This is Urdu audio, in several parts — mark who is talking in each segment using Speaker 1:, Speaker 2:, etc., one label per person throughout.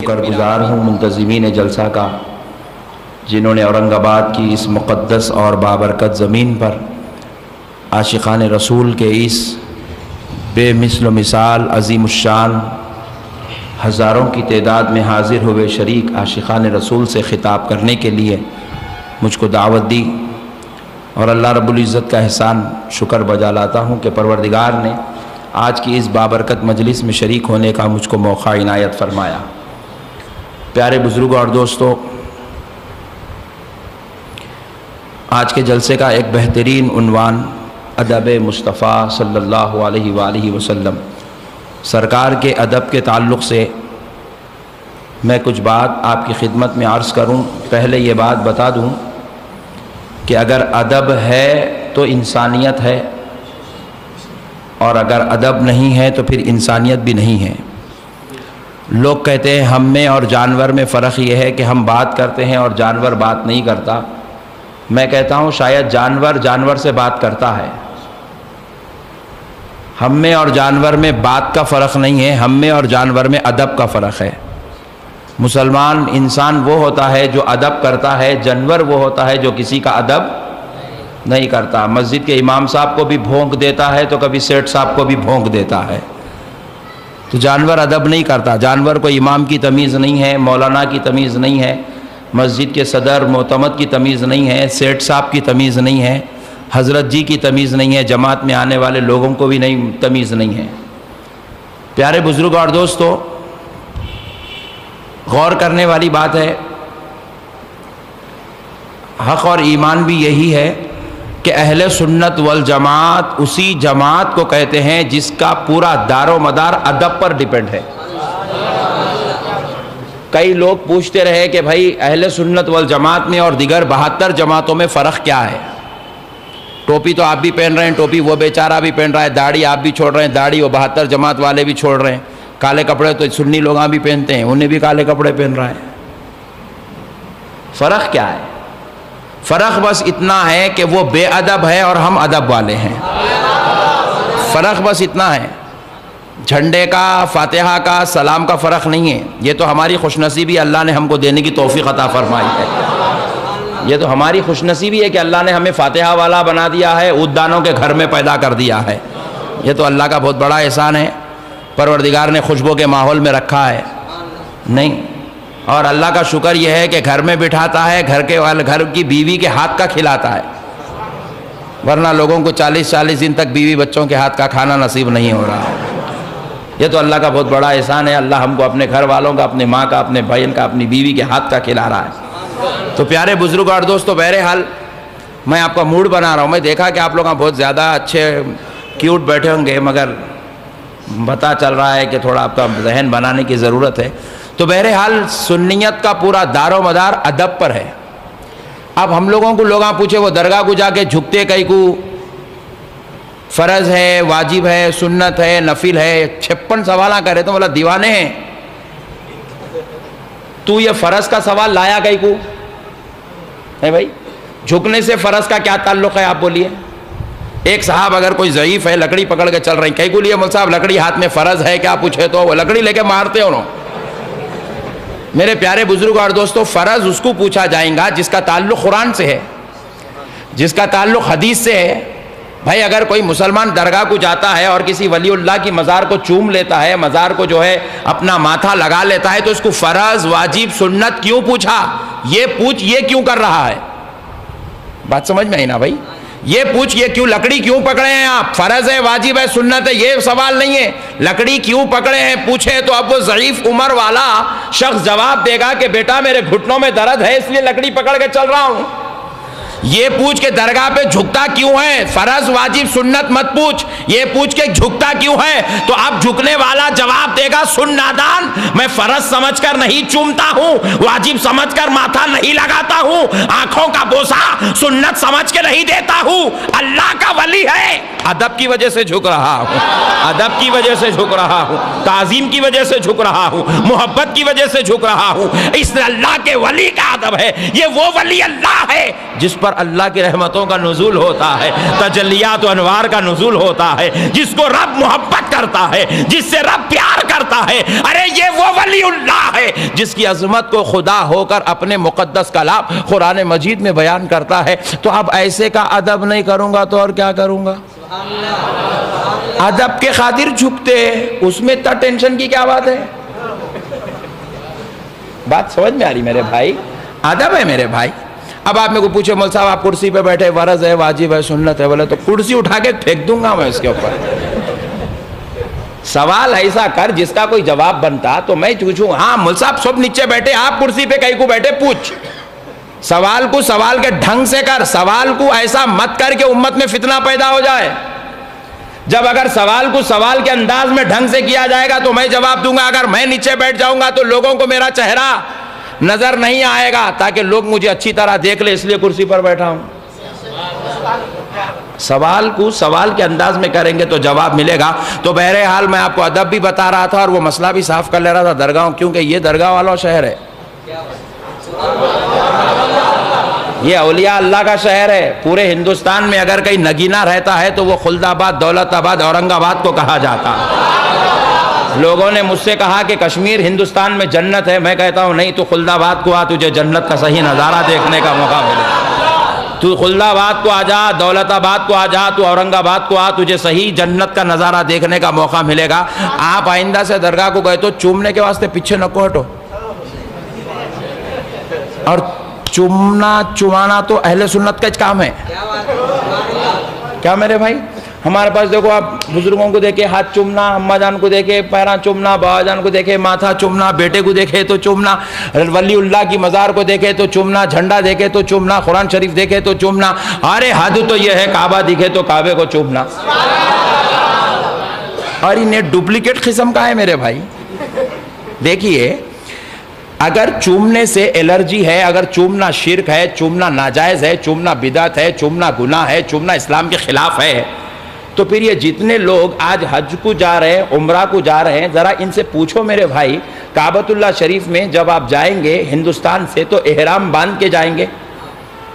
Speaker 1: شکرگزار ہوں منتظمین جلسہ کا، جنہوں نے اورنگ آباد کی اس مقدس اور بابرکت زمین پر عاشقان رسول کے اس بے مثل و مثال عظیم الشان ہزاروں کی تعداد میں حاضر ہوئے شریک عاشقان رسول سے خطاب کرنے کے لیے مجھ کو دعوت دی، اور اللہ رب العزت کا احسان شکر بجا لاتا ہوں کہ پروردگار نے آج کی اس بابرکت مجلس میں شریک ہونے کا مجھ کو موقع عنایت فرمایا۔ پیارے بزرگوں اور دوستو، آج کے جلسے کا ایک بہترین عنوان ادب مصطفیٰ صلی اللہ علیہ وآلہ وسلم، سرکار کے ادب کے تعلق سے میں کچھ بات آپ کی خدمت میں عرض کروں۔ پہلے یہ بات بتا دوں کہ اگر ادب ہے تو انسانیت ہے، اور اگر ادب نہیں ہے تو پھر انسانیت بھی نہیں ہے۔ لوگ کہتے ہیں ہم میں اور جانور میں فرق یہ ہے کہ ہم بات کرتے ہیں اور جانور بات نہیں کرتا۔ میں کہتا ہوں شاید جانور سے بات کرتا ہے۔ ہم میں اور جانور میں بات کا فرق نہیں ہے، ہم میں اور جانور میں ادب کا فرق ہے۔ مسلمان انسان وہ ہوتا ہے جو ادب کرتا ہے، جانور وہ ہوتا ہے جو کسی کا ادب نہیں کرتا۔ مسجد کے امام صاحب کو بھی بھونک دیتا ہے تو کبھی سیٹھ صاحب کو بھی بھونک دیتا ہے، تو جانور ادب نہیں کرتا۔ جانور کو امام کی تمیز نہیں ہے، مولانا کی تمیز نہیں ہے، مسجد کے صدر معتمد کی تمیز نہیں ہے، سیٹھ صاحب کی تمیز نہیں ہے، حضرت جی کی تمیز نہیں ہے، جماعت میں آنے والے لوگوں کو بھی تمیز نہیں ہے۔ پیارے بزرگ اور دوستو، غور کرنے والی بات ہے، حق اور ایمان بھی یہی ہے کہ اہل سنت والجماعت اسی جماعت کو کہتے ہیں جس کا پورا دار و مدار ادب پر ڈیپینڈ ہے۔ کئی لوگ پوچھتے رہے کہ بھائی اہل سنت والجماعت میں اور دیگر 72 جماعتوں میں فرق کیا ہے؟ ٹوپی تو آپ بھی پہن رہے ہیں، ٹوپی وہ بیچارہ بھی پہن رہا ہے، داڑھی آپ بھی چھوڑ رہے ہیں، داڑھی وہ 72 جماعت والے بھی چھوڑ رہے ہیں، کالے کپڑے تو سنی لوگ بھی پہنتے ہیں، انہیں بھی کالے کپڑے پہن رہا ہے۔ فرق کیا ہے؟ فرق بس اتنا ہے کہ وہ بے ادب ہے اور ہم ادب والے ہیں۔ فرق بس اتنا ہے، جھنڈے کا، فاتحہ کا، سلام کا فرق نہیں ہے۔ یہ تو ہماری خوش نصیبی اللہ نے ہم کو دینے کی توفیق عطا فرمائی ہے۔ یہ تو ہماری خوش نصیبی ہے کہ اللہ نے ہمیں فاتحہ والا بنا دیا ہے، عوددانوں کے گھر میں پیدا کر دیا ہے۔ یہ تو اللہ کا بہت بڑا احسان ہے۔ پروردگار نے خوشبو کے ماحول میں رکھا ہے نہیں، اور اللہ کا شکر یہ ہے کہ گھر میں بٹھاتا ہے، گھر کی بیوی کے ہاتھ کا کھلاتا ہے، ورنہ لوگوں کو 40 دن تک بیوی بچوں کے ہاتھ کا کھانا نصیب نہیں ہو رہا ہے۔ یہ تو اللہ کا بہت بڑا احسان ہے، اللہ ہم کو اپنے گھر والوں کا، اپنے ماں کا، اپنے بہن کا، اپنی بیوی کے ہاتھ کا کھلا رہا ہے۔ تو پیارے بزرگ اور دوستو، بہرحال میں آپ کا موڈ بنا رہا ہوں۔ میں دیکھا کہ آپ لوگ بہت زیادہ اچھے کیوٹ بیٹھے ہوں گے، مگر پتہ چل رہا ہے کہ تھوڑا آپ کا ذہن بنانے کی ضرورت ہے۔ تو بہرحال سنیت کا پورا دار و مدار ادب پر ہے۔ اب ہم لوگوں کو لوگ پوچھے وہ درگاہ کو جا کے جھکتے کئی کو، فرض ہے، واجب ہے، سنت ہے، نفل ہے، 56 سوالہ کرے تو بولا دیوانے ہیں تو یہ فرض کا سوال لایا کئی کو ہے؟ بھائی جھکنے سے فرض کا کیا تعلق ہے آپ بولیے؟ ایک صاحب اگر کوئی ضعیف ہے، لکڑی پکڑ کے چل رہے ہیں، کئی کو لیے مول صاحب لکڑی ہاتھ میں فرض ہے کیا پوچھے تو وہ لکڑی لے کے مارتے انہوں۔ میرے پیارے بزرگ اور دوستو، فرض اس کو پوچھا جائیں گا جس کا تعلق قرآن سے ہے، جس کا تعلق حدیث سے ہے۔ بھائی اگر کوئی مسلمان درگاہ کو جاتا ہے اور کسی ولی اللہ کی مزار کو چوم لیتا ہے، مزار کو جو ہے اپنا ماتھا لگا لیتا ہے، تو اس کو فرض، واجب، سنت کیوں پوچھا؟ یہ کیوں کر رہا ہے؟ بات سمجھ میں آئی نا بھائی؟ یہ کیوں لکڑی کیوں پکڑے ہیں آپ؟ فرض ہے، واجب ہے، سنت ہے، یہ سوال نہیں ہے۔ لکڑی کیوں پکڑے ہیں پوچھے تو اب وہ ضعیف عمر والا شخص جواب دے گا کہ بیٹا میرے گھٹنوں میں درد ہے اس لیے لکڑی پکڑ کے چل رہا ہوں۔ یہ پوچھ کے درگاہ پہ جھکتا کیوں ہے؟ فرض، واجب، سنت مت پوچھ، یہ پوچھ کے جھکتا کیوں ہے؟ تو اب جھکنے والا جواب دے گا سن نادان، میں فرض سمجھ کر نہیں چومتا ہوں، واجب سمجھ کر ماتھا نہیں لگاتا ہوں، آنکھوں کا بوسہ سنت سمجھ کے نہیں دیتا ہوں، اللہ کا ولی ہے، ادب کی وجہ سے جھک رہا ہوں، ادب کی وجہ سے جھک رہا ہوں، تعظیم کی وجہ سے جھک رہا ہوں، محبت کی وجہ سے جھک رہا ہوں۔ اس اللہ کے ولی کا ادب ہے، یہ وہ ولی اللہ ہے جس پر اللہ کی رحمتوں کا نزول ہوتا ہے، تجلیات و انوار کا نزول ہوتا ہے، جس کو رب محبت کرتا ہے، جس سے رب پیار کرتا ہے. ارے یہ وہ ولی اللہ ہے جس کی عظمت کو خدا ہو کر اپنے مقدس کلام قرآن مجید میں بیان کرتا ہے. تو اب ایسے کا ادب نہیں کروں گا تو اور کیا کروں گا؟ ادب کے خاطر جھکتے، اس میں اتنا ٹینشن کی کیا بات ہے؟ بات سمجھ میں آ رہی میرے بھائی؟ ادب ہے میرے بھائی. اب آپ میں کو پوچھے مول صاحب آپ کرسی پہ بیٹھے، فرض ہے، واجب ہے، سنت ہے، بولے تو کرسی اٹھا کے پھینک دوں گا میں اس کے اوپر. سوال ایسا کر جس کا کوئی جواب بنتا تو میں پوچھوں ہاں مول صاحب سب نیچے بیٹھے، آپ کرسی پہ کہیں کو بیٹھے، پوچھ. سوال کو سوال کے ڈھنگ سے کر، سوال کو ایسا مت کر کہ امت میں فتنہ پیدا ہو جائے. جب اگر سوال کو سوال کے انداز میں ڈھنگ سے کیا جائے گا تو میں جواب دوں گا. اگر میں نیچے بیٹھ جاؤں گا تو لوگوں کو میرا چہرہ نظر نہیں آئے گا، تاکہ لوگ مجھے اچھی طرح دیکھ لیں، اس لیے کرسی پر بیٹھا ہوں. سوال کو سوال کے انداز میں کریں گے تو جواب ملے گا. تو بہرحال میں آپ کو ادب بھی بتا رہا تھا اور وہ مسئلہ بھی صاف کر لے رہا تھا درگاہوں، کیونکہ یہ درگاہ والا شہر ہے، یہ اولیاء اللہ کا شہر ہے. پورے ہندوستان میں اگر کہیں نگینہ رہتا ہے تو وہ خلد آباد، دولت آباد، اورنگ آباد کو کہا جاتا. لوگوں نے مجھ سے کہا کہ کشمیر ہندوستان میں جنت ہے، میں کہتا ہوں نہیں، تو خلد آباد کو آ، تجھے جنت کا صحیح نظارہ دیکھنے کا موقع ملے. تو خلد آباد کو آ جا، دولت آباد کو آ جا، تو اورنگ آباد کو آ، تجھے صحیح جنت کا نظارہ دیکھنے کا موقع ملے گا. آپ آئندہ سے درگاہ کو گئے تو چومنے کے واسطے پیچھے نہ کو ہٹو. اور چومنا چمانا تو اہل سنت کا کام ہے. کیا میرے بھائی؟ ہمارے پاس دیکھو، آپ بزرگوں کو دیکھے ہاتھ چومنا، اماں جان کو دیکھے پیراں چومنا، بابا جان کو دیکھے ماتھا چومنا، بیٹے کو دیکھے تو چومنا، ولی اللہ کی مزار کو دیکھے تو چومنا، جھنڈا دیکھے تو چومنا، قرآن شریف دیکھے تو چومنا. ارے حد تو یہ ہے کعبہ دکھے تو کعبے کو چومنا. اور یہ ڈپلیکیٹ قسم کا ہے میرے بھائی. دیکھیے، اگر چومنے سے الرجی ہے، اگر چومنا شرک ہے، چومنا ناجائز ہے، چومنا بدعت ہے، چومنا گناہ ہے، چومنا اسلام کے خلاف ہے، تو پھر یہ جتنے لوگ آج حج کو جا رہے ہیں، عمرہ کو جا رہے ہیں، ذرا ان سے پوچھو میرے بھائی، کعبۃ اللہ شریف میں جب آپ جائیں گے ہندوستان سے تو احرام باندھ کے جائیں گے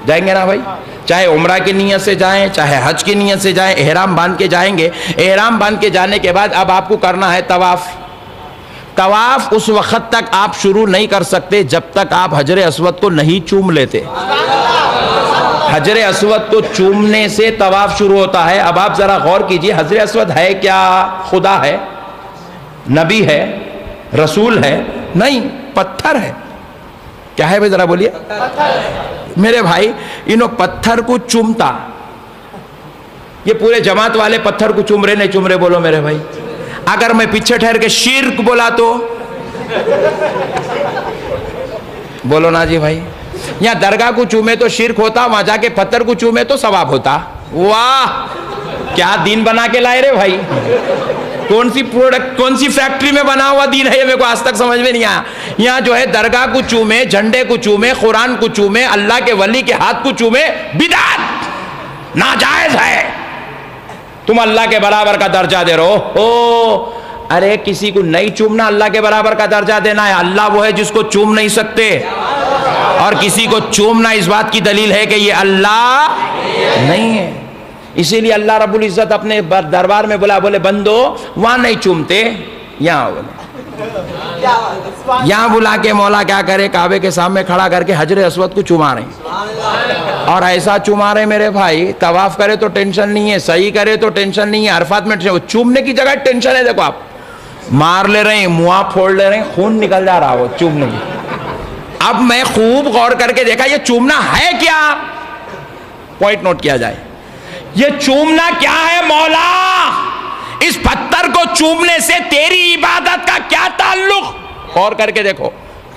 Speaker 1: نا بھائی؟ چاہے عمرہ کی نیت سے جائیں، چاہے حج کی نیت سے جائیں، احرام باندھ کے جائیں گے. احرام باندھ کے جانے کے بعد اب آپ کو کرنا ہے طواف. طواف اس وقت تک آپ شروع نہیں کر سکتے جب تک آپ حجر اسود کو نہیں چوم لیتے. حجر اسود کو چومنے سے طواف شروع ہوتا ہے. اب آپ ذرا غور کیجئے، حجر اسود ہے کیا؟ خدا ہے؟ نبی ہے؟ رسول ہے؟ نہیں، پتھر ہے. کیا ہے بھائی ذرا بولیے؟ میرے بھائی، انہوں پتھر کو چومتا، یہ پورے جماعت والے پتھر کو چوم رہے نہیں چوم رہے؟ بولو میرے بھائی. اگر میں پیچھے ٹھہر کے شرک بولا تو بولو نا جی بھائی. یہاں درگاہ کو چومے تو شرک ہوتا، وہاں جا کے پتھر کو چومے تو ثواب ہوتا. واہ، کیا دین بنا کے لائے رے بھائی. کون سی پروڈکٹ، کون سی فیکٹری میں بنا ہوا دین ہے یہ میرے کو آج تک سمجھ میں نہیں آیا. یہاں جو ہے درگاہ کو چومے، جھنڈے کو چومے، قرآن کو چومے، اللہ کے ولی کے ہاتھ کو چومے، بدعت، ناجائز ہے. تم اللہ کے برابر کا درجہ دے رہو ہو. ارے کسی کو نہیں چومنا اللہ کے برابر کا درجہ دینا ہے. اللہ وہ ہے جس کو چوم نہیں سکتے، اور کسی کو چومنا اس بات کی دلیل ہے کہ یہ اللہ نہیں ہے. اسی لیے اللہ رب العزت اپنے دربار میں بولے بندو وہاں نہیں چومتے، یہاں بولے. یہاں بلا کے مولا کیا کرے، کعبے کے سامنے کھڑا کر کے حجر اسود کو چوما رہے ہیں. اور ایسا چوما رہے میرے بھائی، طواف کرے تو ٹینشن نہیں ہے، صحیح کرے تو ٹینشن نہیں ہے، عرفات میں چومنے کی جگہ ٹینشن ہے. دیکھو آپ مار لے رہے ہیں، منہ پھوڑ لے رہے ہیں، خون نکل جا رہا وہ چومنے کی. اب میں خوب غور کر کے دیکھا یہ چومنا ہے کیا. پوائنٹ نوٹ کیا جائے، یہ چومنا کیا ہے مولا؟ اس پتھر کو چومنے سے تیری عبادت کا کیا تعلق؟ غور کر کے دیکھو،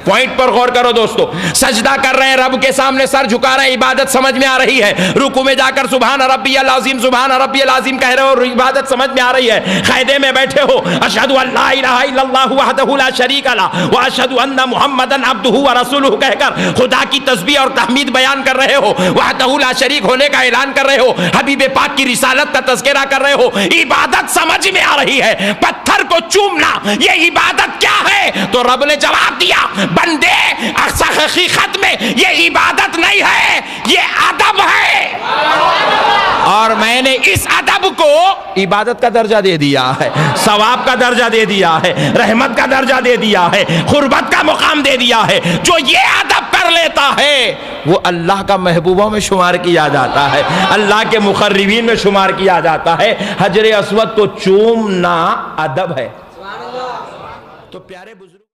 Speaker 1: پوائنٹ پر غور کرو دوستو. سجدہ کر رہے ہیں رب کے سامنے، سر جھکا رہے ہیں، عبادت سمجھ میں آ رہی ہے. رکوع میں جا کر سبحان ربی العظیم سبحان ربی العظیم کہہ رہے ہو اور عبادت سمجھ میں آ رہی ہے. قاعدے میں بیٹھے ہو، اشہد ان لا الہ الا اللہ وحدہ لا شریک لہ واشہد ان محمدا عبدہ ورسولہ کہہ کر خدا کی تسبیح اور تحمید بیان کر رہے ہو، وحدہ لا شریک ہونے کا اعلان کر رہے ہو، حبیب پاک کی رسالت کا تذکرہ کر رہے ہو. عبادت سمجھ میں آ رہی ہے. پتھر کو چومنا یہ عبادت کیا ہے؟ تو رب نے جواب دیا، بندے حقیقت میں یہ عبادت نہیں ہے، یہ ادب ہے. اور میں نے اس ادب کو عبادت کا درجہ دے دیا ہے، ثواب کا درجہ دے دیا ہے، رحمت کا درجہ دے دیا ہے، قربت کا مقام دے دیا ہے۔ جو یہ ادب کر لیتا ہے وہ اللہ کا محبوبوں میں شمار کیا جاتا ہے، اللہ کے مقربین میں شمار کیا جاتا ہے۔ حجر اسود کو چومنا ادب ہے۔ تو پیارے بزرگ